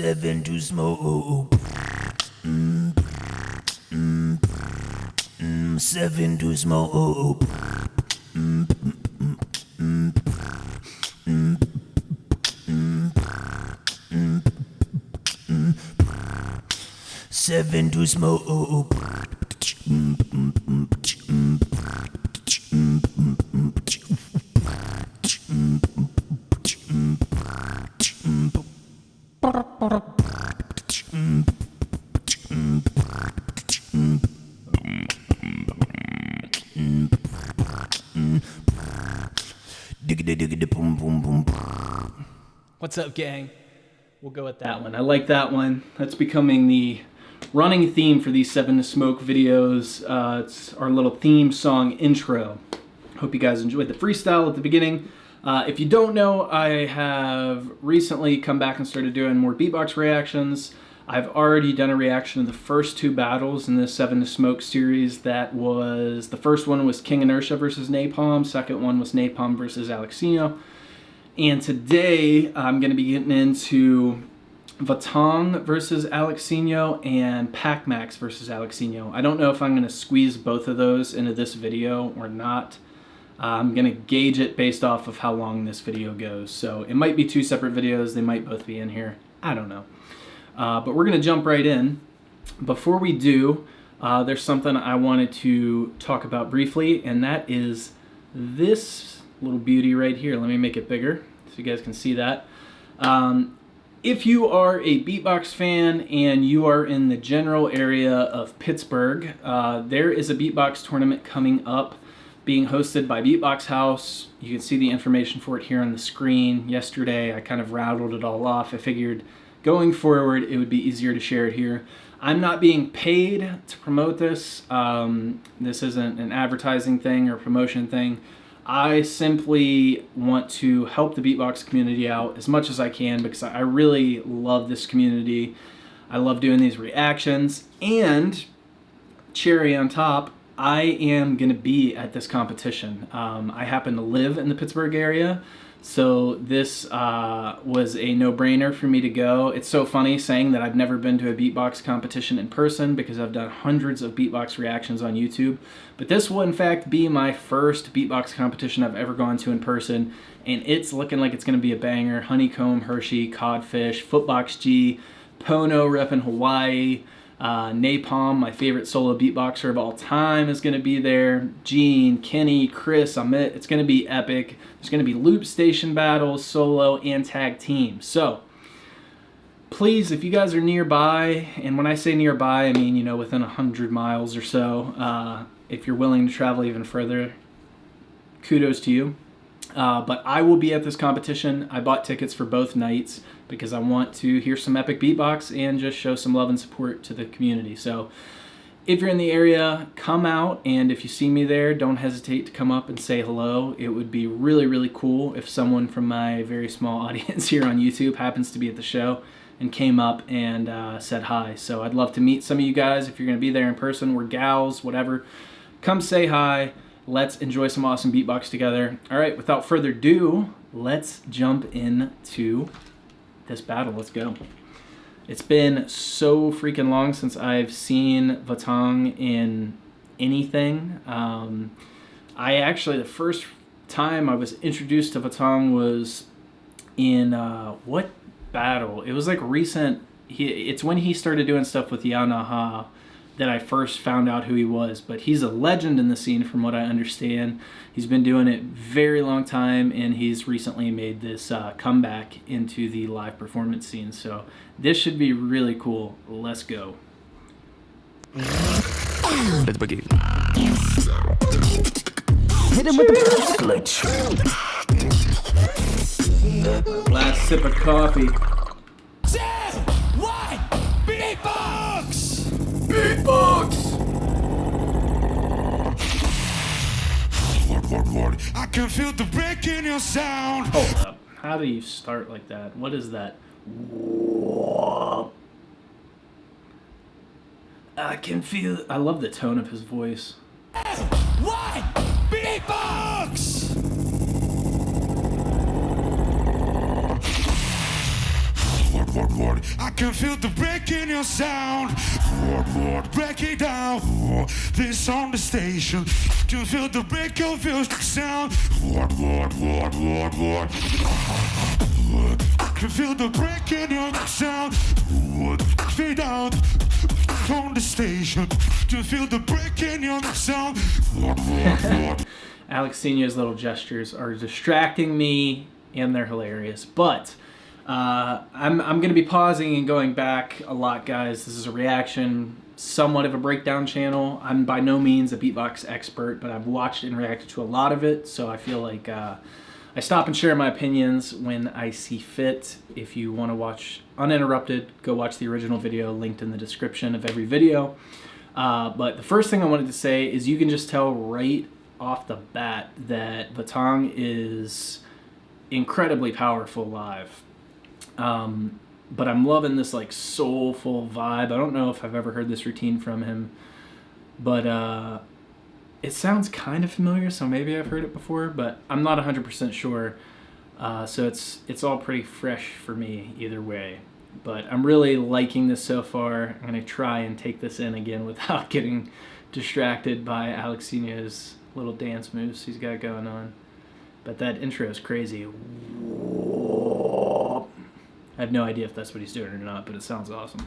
Seven to smoke. Seven to smoke. Seven to smoke. What's up, gang? We'll go with that one. I like that one. That's becoming the running theme for these Seven to Smoke videos. It's our little theme song intro. Hope you guys enjoyed the freestyle at the beginning. If you don't know, I have recently come back and started doing more beatbox reactions. I've already done a reaction to the first two battles in this Seven to Smoke series. That was, the first one was King Inertia versus Napalm. Second one was Napalm versus Alexinho. And today I'm going to be getting into Vahtang versus Alexinho and Pac-Max versus Alexinho. I don't know if I'm going to squeeze both of those into this video or not. I'm going to gauge it based off of how long this video goes. So it might be two separate videos. They might both be in here. I don't know. But we're going to jump right in. Before we do, there's something I wanted to talk about briefly, and that is this little beauty right here. Let me make it bigger so you guys can see that. If you are a beatbox fan and you are in the general area of Pittsburgh, there is a beatbox tournament coming up being hosted by Beatbox House. You can see the information for it here on the screen. Yesterday I kind of rattled it all off. I figured going forward it would be easier to share it here. I'm not being paid to promote this. This isn't an advertising thing or promotion thing. I simply want to help the beatbox community out as much as I can because I really love this community. I love doing these reactions, and cherry on top, I am going to be at this competition. I happen to live in the Pittsburgh area, so this was a no-brainer for me to go. It's so funny saying that I've never been to a beatbox competition in person because I've done hundreds of beatbox reactions on YouTube. But this will in fact be my first beatbox competition I've ever gone to in person, and it's looking like it's going to be a banger. Honeycomb, Hershey, Codfish, Footbox G, Pono repping Hawaii, Napalm, my favorite solo beatboxer of all time, is going to be there. Gene, Kenny, Chris, Amit. It's going to be epic. There's going to be loop station battles, solo, and tag team. So please, if you guys are nearby, and when I say nearby, I mean, you know, within 100 miles or so, if you're willing to travel even further, kudos to you. But I will be at this competition. I bought tickets for both nights because I want to hear some epic beatbox and just show some love and support to the community. So if you're in the area, come out, and if you see me there, don't hesitate to come up and say hello. It would be really, really cool if someone from my very small audience here on YouTube happens to be at the show and came up and said hi. So I'd love to meet some of you guys if you're going to be there in person, or gals, whatever. Come say hi. Let's enjoy some awesome beatbox together. All right, without further ado, let's jump into this battle. Let's go. It's been so freaking long since I've seen Vahtang in anything. I actually, the first time I was introduced to Vahtang was in, what battle? It was like recent. It's when he started doing stuff with Yanaha that I first found out who he was, but he's a legend in the scene from what I understand. He's been doing it very long time, and he's recently made this comeback into the live performance scene, so this should be really cool. Let's go. Let's begin. Hit him with the clutch. Last sip of coffee. Beatbox! Beatbox! I can feel the break in your sound. Hold up. How do you start like that? What is that? I can feel... I love the tone of his voice. What? Beatbox! I can feel the break in your sound. Break it down. This on the station. Can feel the break of your sound. Can feel the break in your sound. Fade out on the station. Can feel the break in your sound. Alexinho's little gestures are distracting me, and they're hilarious. But I'm going to be pausing and going back a lot, guys. This is a reaction, somewhat of a breakdown channel. I'm by no means a beatbox expert, but I've watched and reacted to a lot of it, so I feel like I stop and share my opinions when I see fit. If you want to watch uninterrupted, go watch the original video linked in the description of every video. But the first thing I wanted to say is you can just tell right off the bat that Vahtang is incredibly powerful live. But I'm loving this like soulful vibe. I don't know if I've ever heard this routine from him, but it sounds kind of familiar, so maybe I've heard it before, but I'm not 100% sure. So it's all pretty fresh for me either way. But I'm really liking this so far. I'm gonna try and take this in again without getting distracted by Alexinho's little dance moves he's got going on. But that intro is crazy. I have no idea if that's what he's doing or not, but it sounds awesome.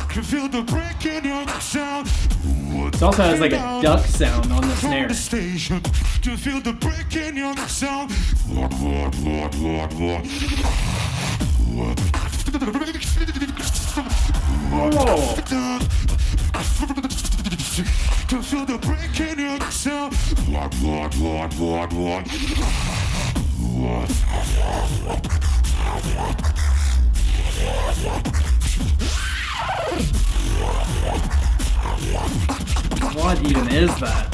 Can feel the break in your sound. It also has like a duck sound on the snare. On the station. Can feel the break in your sound. Oh. Can feel the break in your sound. What even is that?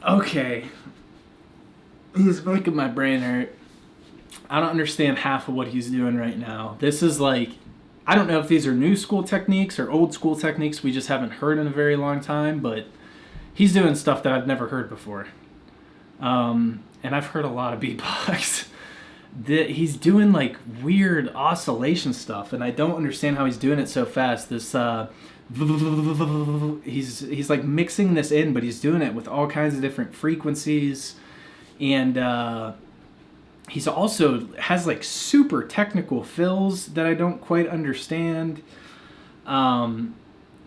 Okay. He's making my brain hurt. I don't understand half of what he's doing right now. This is like, I don't know if these are new school techniques or old school techniques we just haven't heard in a very long time, but he's doing stuff that I've never heard before. And I've heard a lot of beatbox. He's doing like weird oscillation stuff, and I don't understand how he's doing it so fast. This he's like mixing this in, but he's doing it with all kinds of different frequencies, and he's also has like super technical fills that I don't quite understand.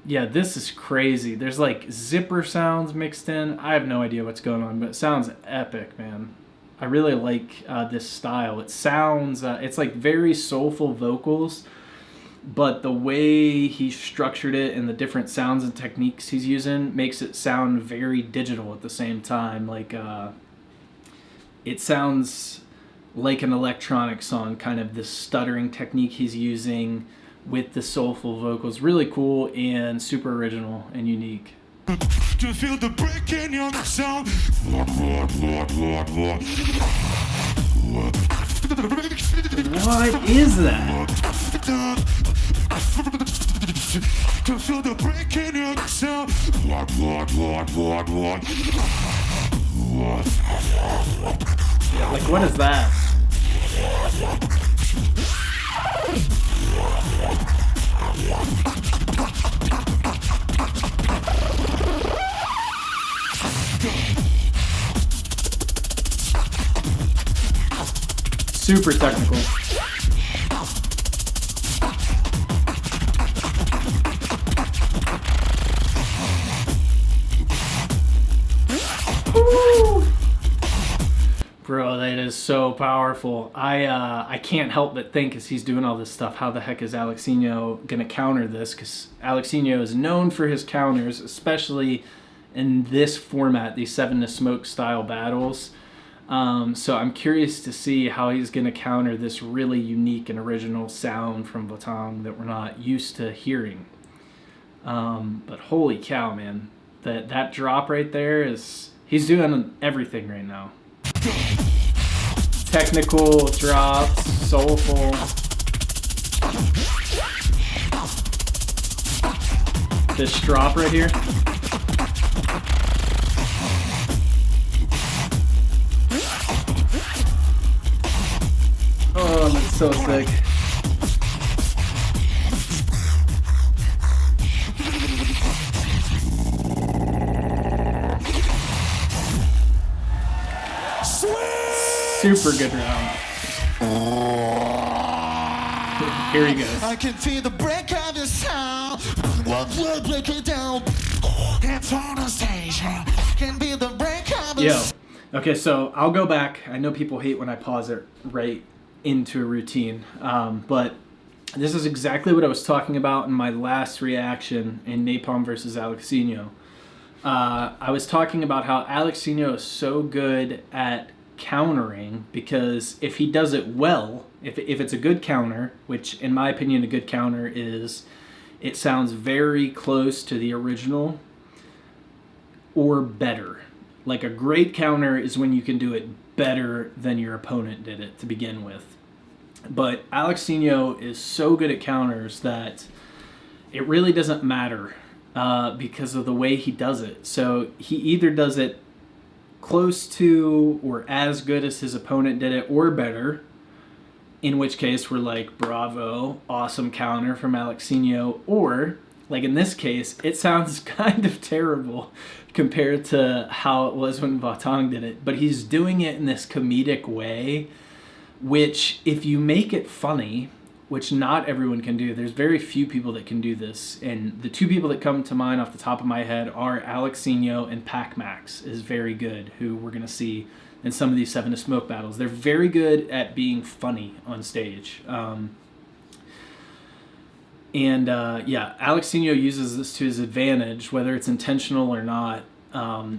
Yeah, this is crazy. There's like zipper sounds mixed in. I have no idea what's going on, but it sounds epic, man. I really like this style. It sounds, it's like very soulful vocals, but the way he structured it and the different sounds and techniques he's using makes it sound very digital at the same time. Like, it sounds like an electronic song, kind of this stuttering technique he's using with the soulful vocals. Really cool and super original and unique. To feel the break in your sound. What is that? To feel the break in your sound. Like, what is that? Super technical. Woo! Bro, that is so powerful. I can't help but think as he's doing all this stuff, how the heck is Alexinho gonna counter this? Because Alexinho is known for his counters, especially in this format, these 7 to Smoke style battles. So I'm curious to see how he's going to counter this really unique and original sound from Vahtang that we're not used to hearing. But holy cow, man. That drop right there is... He's doing everything right now. Technical drops, soulful. this strop right here. Oh, that's so sick. Super good round. Here he goes. I can feel the break of your sound. We'll break it down. It's on the stage. Can be the break of Yo. Okay, so I'll go back. I know people hate when I pause it right into a routine, but this is exactly what I was talking about in my last reaction in Napalm versus Alexinho. I was talking about how Alexinho is so good at countering, because if he does it well, if it's a good counter, which in my opinion a good counter is, it sounds very close to the original or better. Like a great counter is when you can do it better than your opponent did it to begin with. But Alexinho is so good at counters that it really doesn't matter because of the way he does it. So he either does it close to or as good as his opponent did it or better, in which case we're like, bravo, awesome counter from Alexinho, or like in this case, it sounds kind of terrible compared to how it was when Vahtang did it, but he's doing it in this comedic way, which if you make it funny, which not everyone can do, there's very few people that can do this, and the two people that come to mind off the top of my head are Alexinho and Pac-Max is very good, who we're going to see in some of these Seven to Smoke battles. They're very good at being funny on stage. Alexinho uses this to his advantage, whether it's intentional or not.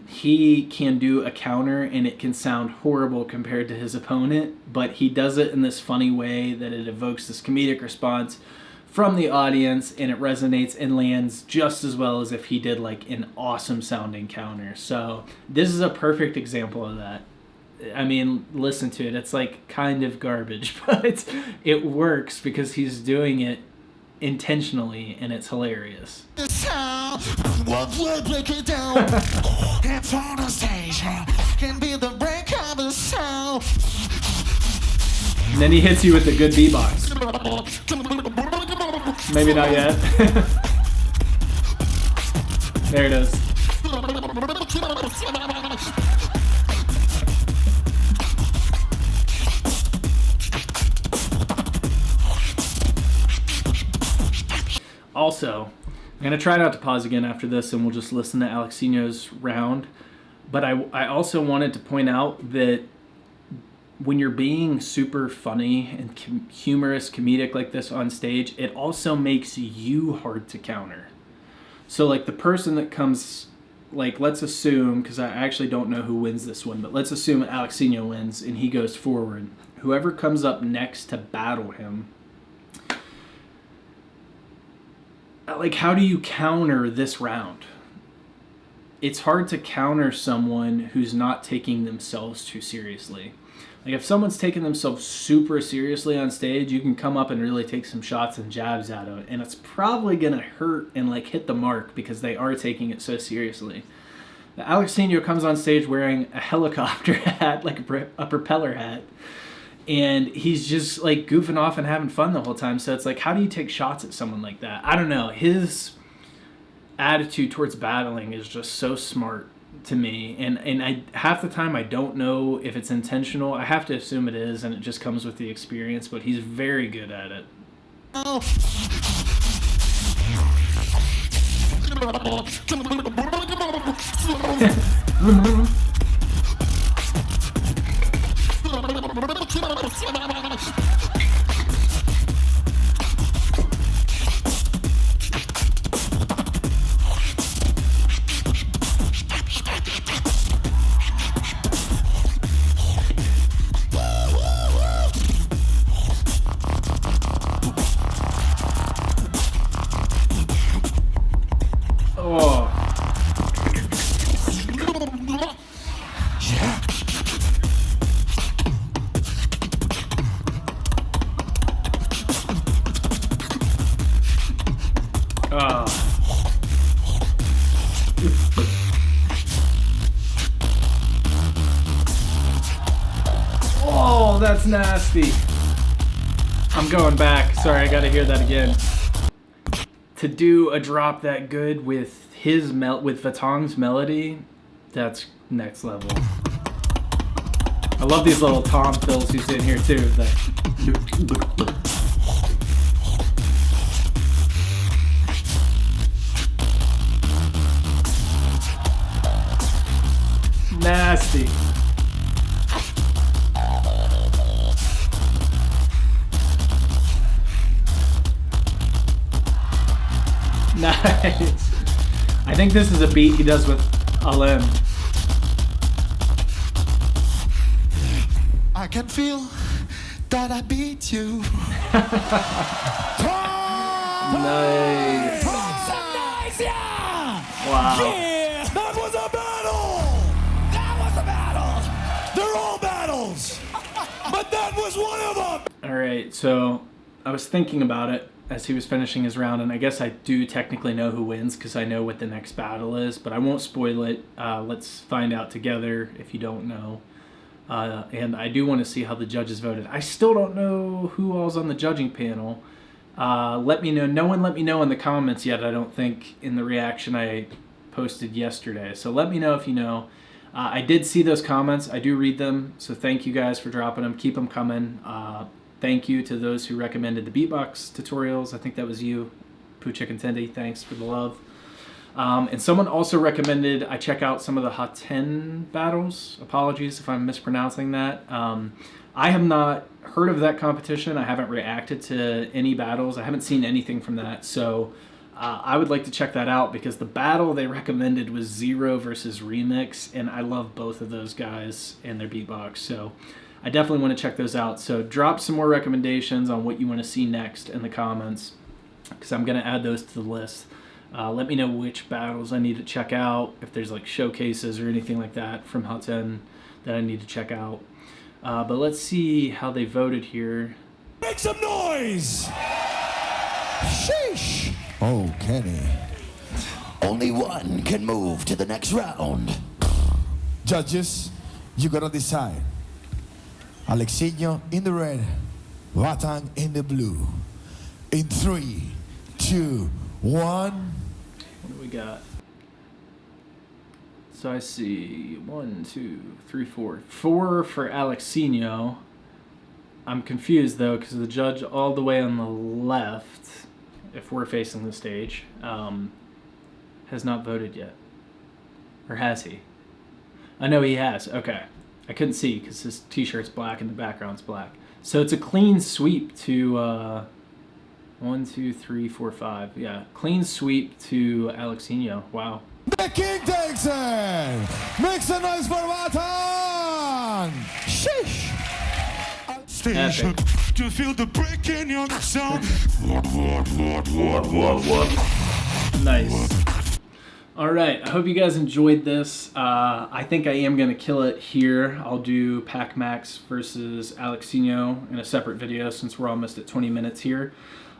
He can do a counter and it can sound horrible compared to his opponent, but he does it in this funny way that it evokes this comedic response from the audience, and it resonates and lands just as well as if he did like an awesome sounding counter. So this is a perfect example of that. I mean, listen to it. It's like kind of garbage, but it works because he's doing it intentionally, and it's hilarious. We'll break it down. It's on the stage. Can be the break of the sound. And then he hits you with the good beatbox. Maybe not yet. There it is. Also, I'm going to try not to pause again after this, and we'll just listen to Alexinho's round. But I also wanted to point out that when you're being super funny and humorous, comedic like this on stage, it also makes you hard to counter. So like the person that comes, like let's assume, because I actually don't know who wins this one, but let's assume Alexinho wins and he goes forward. Whoever comes up next to battle him, like how do you counter this round? It's hard to counter someone who's not taking themselves too seriously. Like if someone's taking themselves super seriously on stage, you can come up and really take some shots and jabs at it, and it's probably gonna hurt and like hit the mark because they are taking it so seriously. The Alexinho comes on stage wearing a helicopter hat, like a propeller hat, and he's just like goofing off and having fun the whole time. So it's like, how do you take shots at someone like that? I don't know. His attitude towards battling is just so smart to me, and I half the time I don't know if it's intentional. I have to assume it is, and it just comes with the experience, but he's very good at it. Oh. Oh, that's nasty. I'm going back. Sorry, I gotta hear that again. To do a drop that good with his with Vahtang's melody, that's next level. I love these little tom fills he's in here too. Nasty. Nice. I think this is a beat he does with Alem. I can feel that I beat you. Nice. Nice, yeah! Wow. Yeah, that was a battle! That was a battle! They're all battles! But that was one of them! Alright, so I was thinking about it as he was finishing his round, and I guess I do technically know who wins because I know what the next battle is, but I won't spoil it. Let's find out together if you don't know. And I do want to see how the judges voted. I still don't know who all's on the judging panel. Let me know. No one let me know in the comments yet, I don't think, in the reaction I posted yesterday. So let me know if you know. I did see those comments. I do read them, so thank you guys for dropping them. Keep them coming. Thank you to those who recommended the beatbox tutorials. I think that was you, Poo Chicken Tendy. Thanks for the love. And someone also recommended I check out some of the Hot 10 battles. Apologies if I'm mispronouncing that. I have not heard of that competition. I haven't reacted to any battles. I haven't seen anything from that. So I would like to check that out because the battle they recommended was Zero versus Remix. And I love both of those guys and their beatbox. So I definitely want to check those out. So drop some more recommendations on what you want to see next in the comments because I'm going to add those to the list. Let me know which battles I need to check out, if there's like showcases or anything like that from Hot 10 that I need to check out. But let's see how they voted here. Make some noise! Sheesh! Oh, Kenny. Only one can move to the next round. Judges, you gotta decide. Alexinho in the red, Vahtang in the blue. In 3, 2, 1. What do we got? So I see 1, 2, 3, 4. 4 for Alexinho. I'm confused though because the judge all the way on the left, if we're facing the stage, has not voted yet. Or has he? I know he has. Okay. I couldn't see because his t-shirt's black and the background's black. So it's a clean sweep to 1, 2, 3, 4, 5. Yeah, clean sweep to Alexinho. Wow. The king takes it! Make some noise for Vahtang! Sheesh! Station to feel the break in your sound. Nice. All right, I hope you guys enjoyed this. I think I am going to kill it here. I'll do Pac Max versus Alexinho in a separate video since we're almost at 20 minutes here.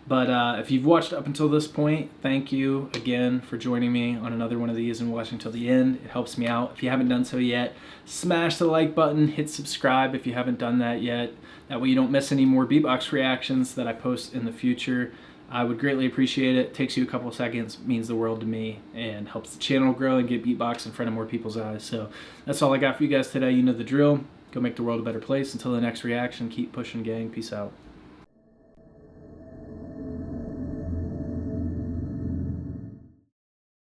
But if you've watched up until this point, thank you again for joining me on another one of these and watching till the end. It helps me out. If you haven't done so yet, smash the like button, hit subscribe if you haven't done that yet. That way you don't miss any more beatbox reactions that I post in the future. I would greatly appreciate it. It takes you a couple seconds, means the world to me, and helps the channel grow and get beatbox in front of more people's eyes. So that's all I got for you guys today. You know the drill. Go make the world a better place. Until the next reaction, keep pushing, gang. Peace out.